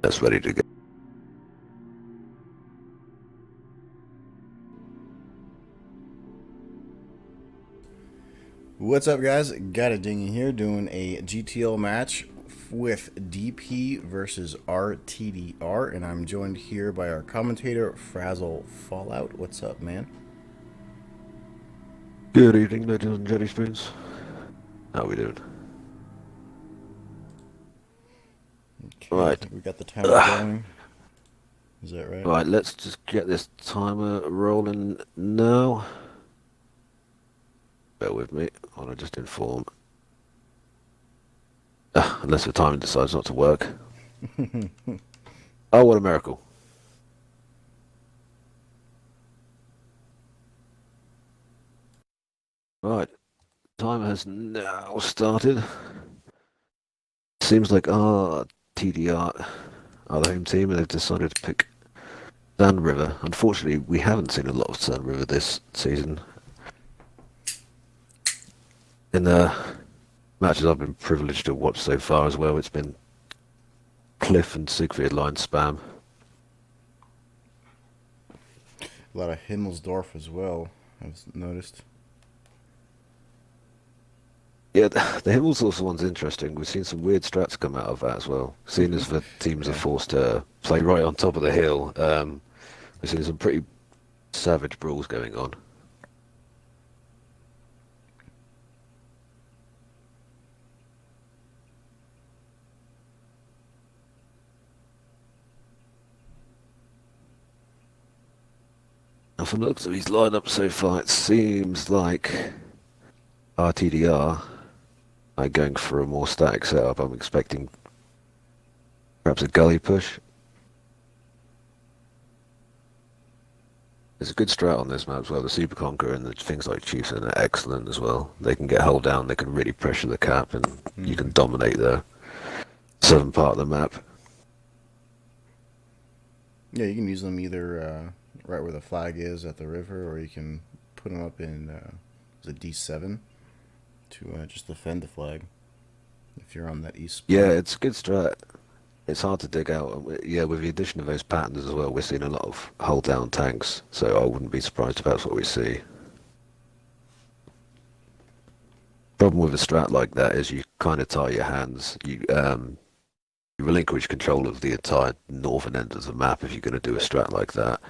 That's ready to go. What's up, guys? Got a dinghy here doing a GTL match with DP versus RTD-R, and I'm joined here by our commentator, Frazzle Fallout. What's up, man? Good evening, legends and jelly spoons. How are we doing? Okay, I Right. think we got the timer going. Is that right? Right, let's just get this timer rolling now. Bear with me, I want to just inform. Unless the timer decides not to work. Oh, what a miracle. Right, timer has now started. Seems like our TDR are the home team and they've decided to pick Sand River. Unfortunately, we haven't seen a lot of Sand River this season. In the matches I've been privileged to watch so far as well, it's been Cliff and Siegfried line spam. A lot of Himmelsdorf as well, I've noticed. Yeah, the Himmelsdorf one's interesting. We've seen some weird strats come out of that as well. Seeing as the teams are Yeah. forced to play right on top of the hill, we've seen some pretty savage brawls going on. Now, from the looks of his lineup so far, it seems like RTD-R are going for a more static setup. I'm expecting perhaps a gully push. There's a good strat on this map as well. The Super Conqueror and the things like Chieftain are excellent as well. They can get hull down, they can really pressure the cap, and you can dominate the southern part of the map. Yeah, you can use them either right where the flag is at the river, or you can put them up in is it D7 to just defend the flag if you're on that east spot. Yeah, it's a good strat. It's hard to dig out. Yeah, with the addition of those patterns as well, we're seeing a lot of hull down tanks, so I wouldn't be surprised if that's what we see. Problem with a strat like that is you kind of tie your hands. You relinquish control of the entire northern end of the map if you're going to do a strat like that.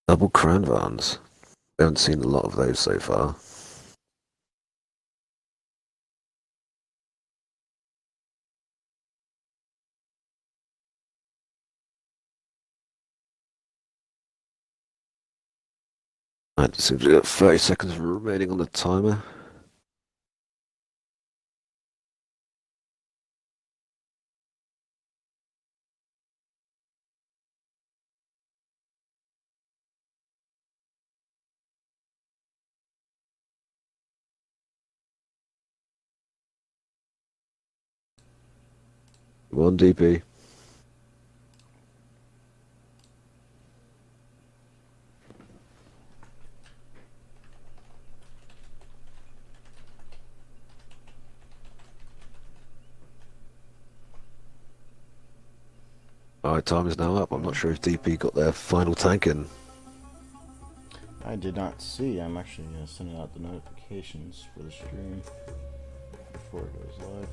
Double Cranvans. We haven't seen a lot of those so far. Right, seems we've got 30 seconds remaining on the timer. Come on, DP. Alright, time is now up. I'm not sure if DP got their final tank in. I did not see. I'm actually sending out the notifications for the stream before it goes live.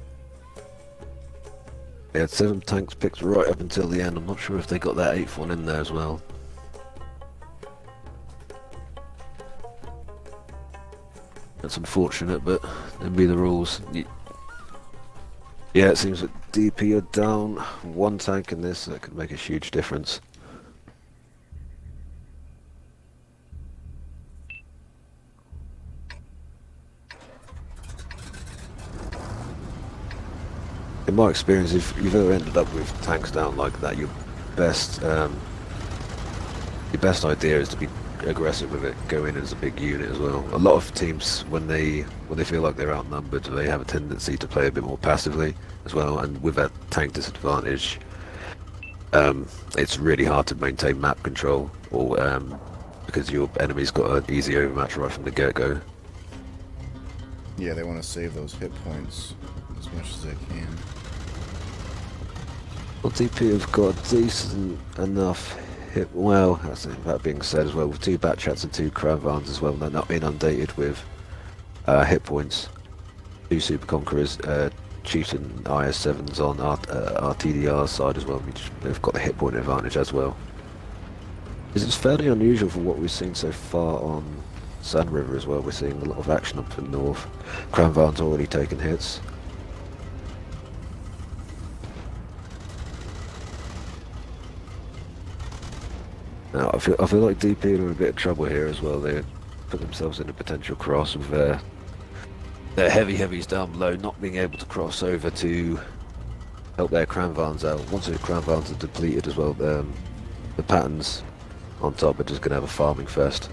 They had 7 tanks picked right up until the end. I'm not sure if they got that 8th one in there as well. That's unfortunate, but them be the rules. Yeah, it seems that DP are down 1 tank in this. That could make a huge difference. In my experience, if you've ever ended up with tanks down like that, your best idea is to be aggressive with it. Go in as a big unit as well. A lot of teams, when they feel like they're outnumbered, they have a tendency to play a bit more passively as well. And with that tank disadvantage, it's really hard to maintain map control, or because your enemy's got an easy overmatch right from the get-go. Yeah, they want to save those hit points as much as they can. Well, DP have got a decent enough hit. Well, that being said as well, with 2 Batchats and 2 Cravans as well, they're not inundated with hit points. 2 Super Conquerors, Chiefs and IS7s on RTD-R side as well, which they've got the hit point advantage as well. This is fairly unusual for what we've seen so far on Sand River as well. We're seeing a lot of action up in the north. Cranvan's already taken hits. Now, I feel like DP are in a bit of trouble here as well. They put themselves in a potential cross with their heavies down below, not being able to cross over to help their Cranvans out. Once the Cranvans are depleted as well, the patterns on top are just going to have a farming fest.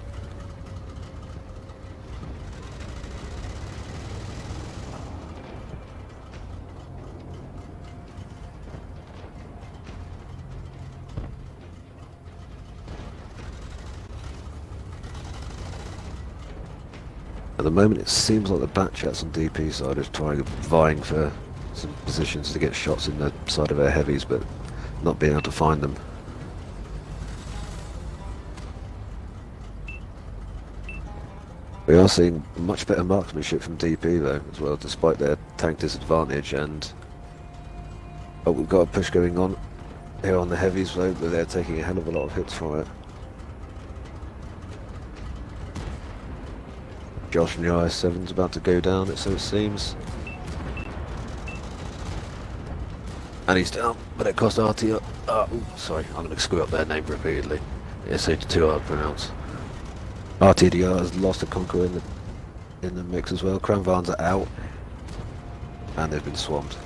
At the moment, it seems like the Batchats on DP side are vying for some positions to get shots in the side of their heavies, but not being able to find them. We are seeing much better marksmanship from DP though, as well, despite their tank disadvantage. And we've got a push going on here on the heavies though, but they're taking a hell of a lot of hits from it. Josh and the IS7's about to go down, so it seems. And he's down, but it cost RT. Sorry, I'm going to screw up their name repeatedly. It's too hard to pronounce. RTD-R has lost a Conqueror in the mix as well. Cranvans are out, and they've been swamped.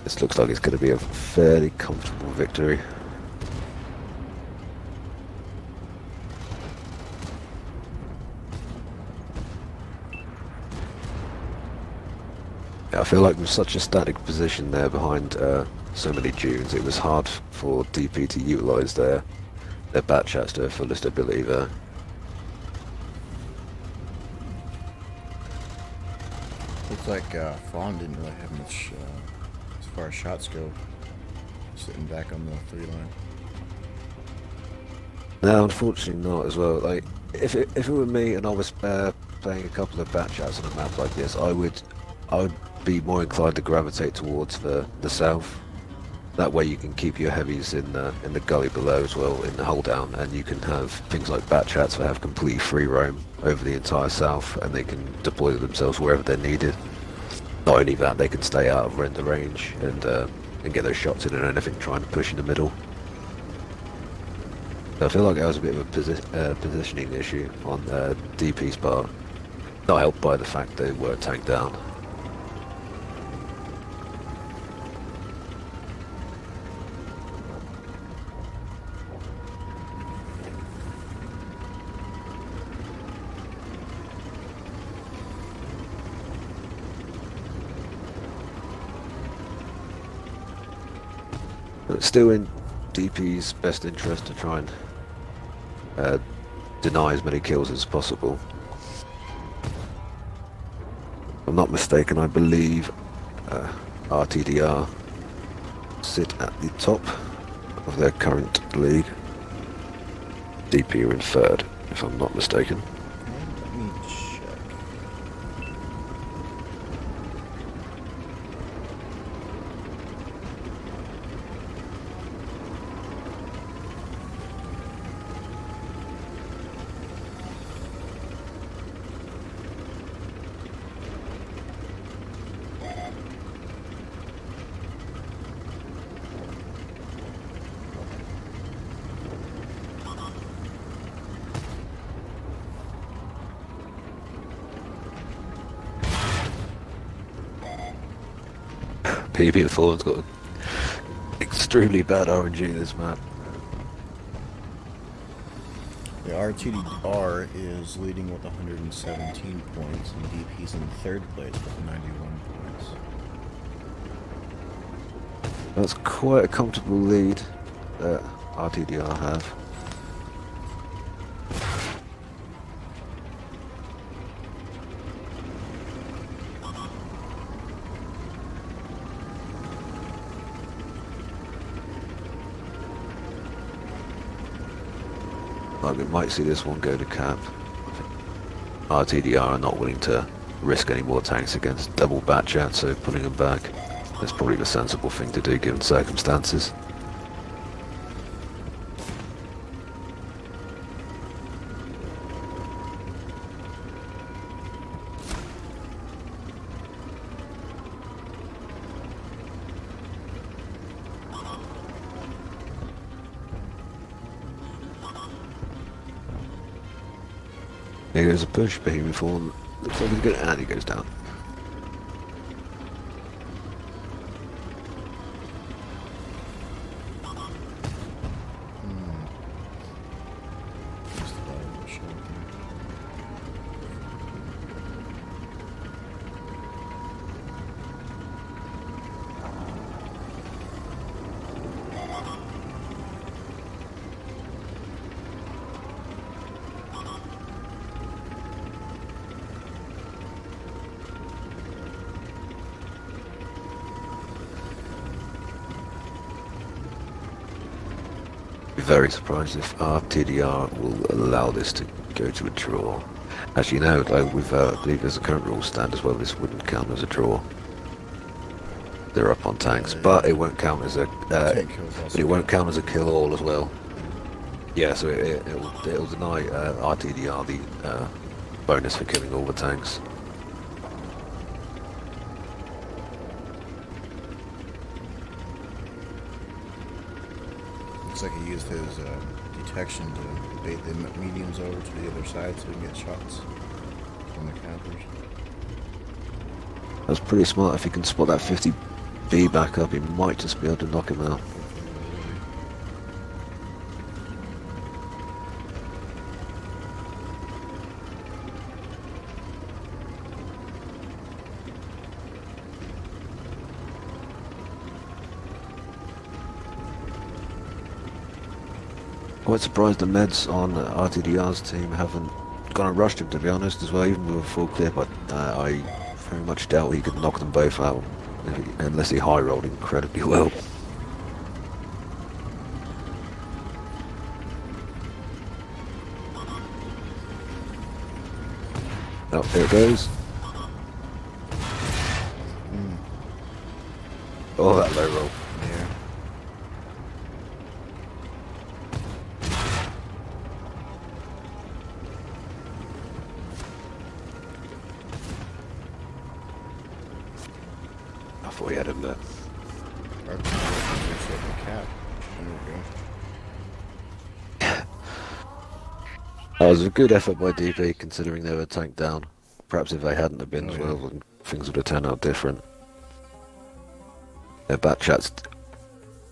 This looks like it's going to be a fairly comfortable victory. I feel like with such a static position there behind so many dunes, it was hard for DP to utilise their Batchats to their fullest ability there. Looks like Fawn didn't really have much as far as shots go, sitting back on the 3 line. No, unfortunately not as well. Like, if it were me and I was playing a couple of Batchats on a map like this, I would be more inclined to gravitate towards the south. That way you can keep your heavies in the gully below as well, in the hull down, and you can have things like Batchats that have complete free roam over the entire south, and they can deploy themselves wherever they're needed. Not only that, they can stay out of render range and get those shots in and anything trying to push in the middle. So I feel like that was a bit of a positioning issue on DP's part, not helped by the fact they were tanked down. But it's still in DP's best interest to try and deny as many kills as possible. If I'm not mistaken, I believe RTD-R sit at the top of their current league. DP are in 3rd, if I'm not mistaken. Let me check. PB4's got extremely bad RNG this map. The RTD-R is leading with 117 points, and DP's in 3rd place with 91 points. That's quite a comfortable lead that RTD-R have. like we might see this one go to cap. RTD-R are not willing to risk any more tanks against double bat chat, so putting them back is probably the sensible thing to do given circumstances. Here goes a push, but here before looks like he's good, and he goes down. Just about to show here. Be very surprised if RTD-R will allow this to go to a draw. As you know, like with I believe as the current rules stand as well, this wouldn't count as a draw. They're up on tanks, but it won't count as a kill all as well. Yeah, so it'll deny RTD-R the bonus for killing all the tanks. Looks like he used his detection to bait the mediums over to the other side so he can get shots from the campers. That's pretty smart. If he can spot that 50B back up, he might just be able to knock him out. Quite surprised the meds on RTD-R's team haven't gone and rushed him, to be honest, as well. Even with a full clip, I very much doubt he could knock them both out unless he high rolled incredibly well. Oh, there it goes. Oh, that low roll. Yeah. I thought he had him there. Our team is at the cap. There we go. That was a good effort by DP considering they were tanked down. Perhaps if they hadn't have been as well, then things would have turned out different. Their back chat's a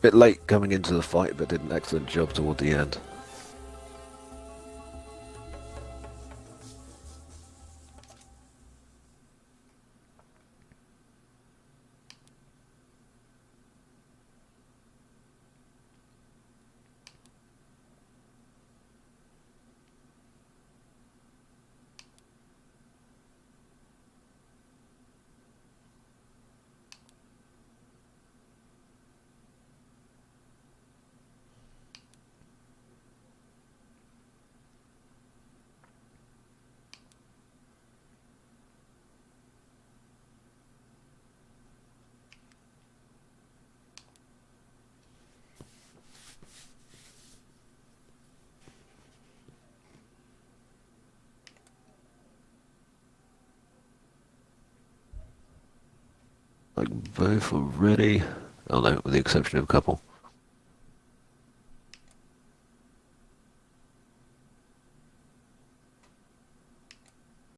bit late coming into the fight, but did an excellent job toward the end. Like both are ready. Oh no, with the exception of a couple.